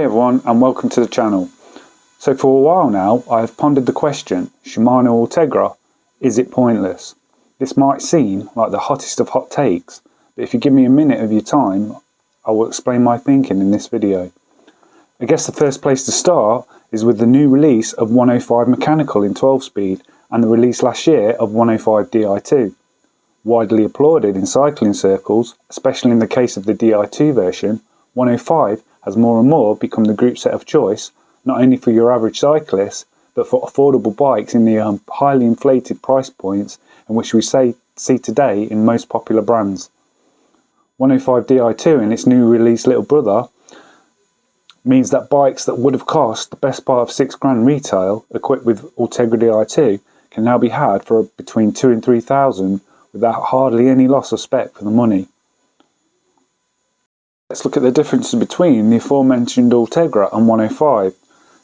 Hey everyone, and welcome to the channel. So for a while now I have pondered the question, Shimano Ultegra, is it pointless? This might seem like the hottest of hot takes, but if you give me a minute of your time I will explain my thinking in this video. I guess the first place to start is with the new release of 105 mechanical in 12 speed and the release last year of 105 Di2. Widely applauded in cycling circles, especially in the case of the Di2 version, 105 has more and more become the group set of choice, not only for your average cyclist, but for affordable bikes in the highly inflated price points in which we see today in most popular brands. 105 Di2 and its new release little brother means that bikes that would have cost the best part of £6,000 retail, equipped with Ultegra DI2, can now be had for between 2,000 and 3,000 without hardly any loss of spec for the money. Let's look at the differences between the aforementioned Ultegra and 105.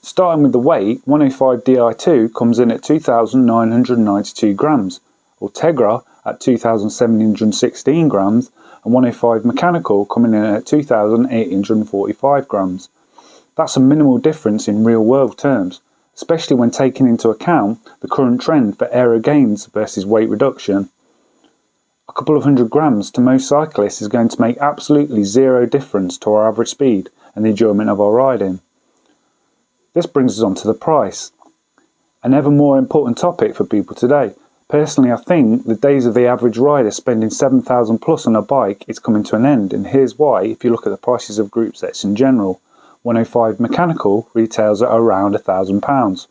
Starting with the weight, 105 Di2 comes in at 2,992 grams, Ultegra at 2,716 grams, and 105 mechanical coming in at 2,845 grams. That's a minimal difference in real world terms, especially when taking into account the current trend for aero gains versus weight reduction. A couple of hundred grams to most cyclists is going to make absolutely zero difference to our average speed and the enjoyment of our riding. This brings us on to the price, an ever more important topic for people today. Personally, I think the days of the average rider spending $7,000 plus on a bike is coming to an end, and here's why. If you look at the prices of group sets in general, 105 mechanical retails at around £1,000,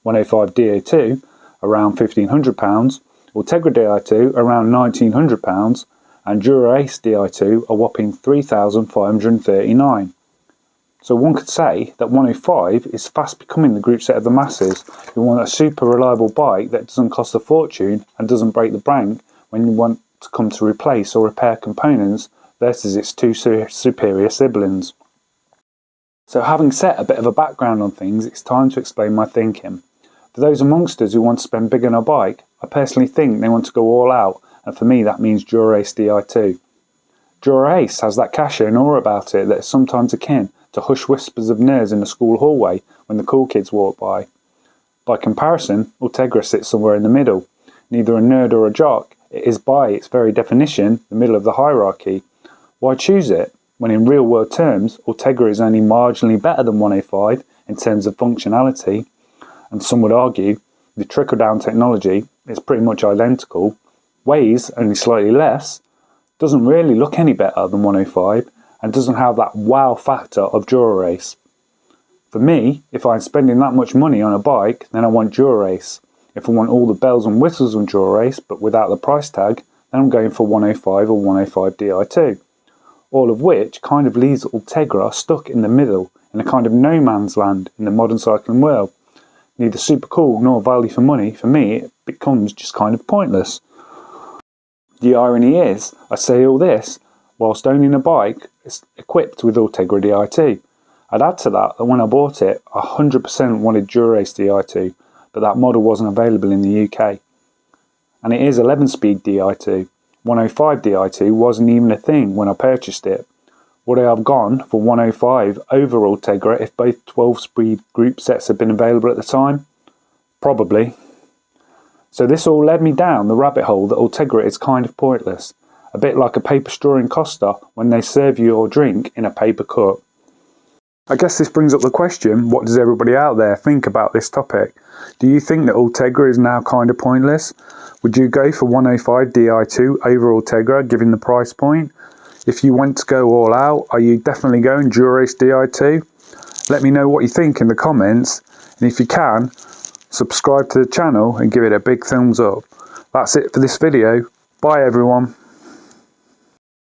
105 Di2 around £1,500, Ultegra Di2 around £1,900, and Dura Ace Di2 a whopping £3,539. So one could say that 105 is fast becoming the group set of the masses who want a super reliable bike that doesn't cost a fortune and doesn't break the bank when you want to come to replace or repair components versus its two superior siblings. So having set a bit of a background on things, it's time to explain my thinking. For those amongst us who want to spend big on a bike, I personally think they want to go all out, and for me that means Dura Ace Di2. Dura Ace has that cachet and aura about it that is sometimes akin to hush whispers of nerds in the school hallway when the cool kids walk by. By comparison, Ultegra sits somewhere in the middle. Neither a nerd or a jock, it is by its very definition the middle of the hierarchy. Why choose it when in real world terms Ultegra is only marginally better than 105 in terms of functionality, and some would argue the trickle down technology is pretty much identical, weighs only slightly less, doesn't really look any better than 105, and doesn't have that wow factor of Dura Ace. For me, if I'm spending that much money on a bike, then I want Dura Ace. If I want all the bells and whistles on Dura Ace but without the price tag, then I'm going for 105 or 105 Di2. All of which kind of leaves Ultegra stuck in the middle, in a kind of no man's land in the modern cycling world. Neither super cool nor value for money. For me, it becomes just kind of pointless. The irony is, I say all this whilst owning a bike equipped with Ultegra Di2. I'd add to that when I bought it, I 100% wanted Dura Ace Di2, but that model wasn't available in the UK. And it is 11-speed Di2. 105 Di2 wasn't even a thing when I purchased it. Would I have gone for 105 over Ultegra if both 12-speed group sets had been available at the time? Probably. So this all led me down the rabbit hole that Ultegra is kind of pointless. A bit like a paper straw in Costa when they serve you your drink in a paper cup. I guess this brings up the question, what does everybody out there think about this topic? Do you think that Ultegra is now kind of pointless? Would you go for 105 Di2 over Ultegra given the price point? If you want to go all out, are you definitely going Dura Ace Di2? Let me know what you think in the comments, and if you can, subscribe to the channel and give it a big thumbs up. That's it for this video. Bye everyone.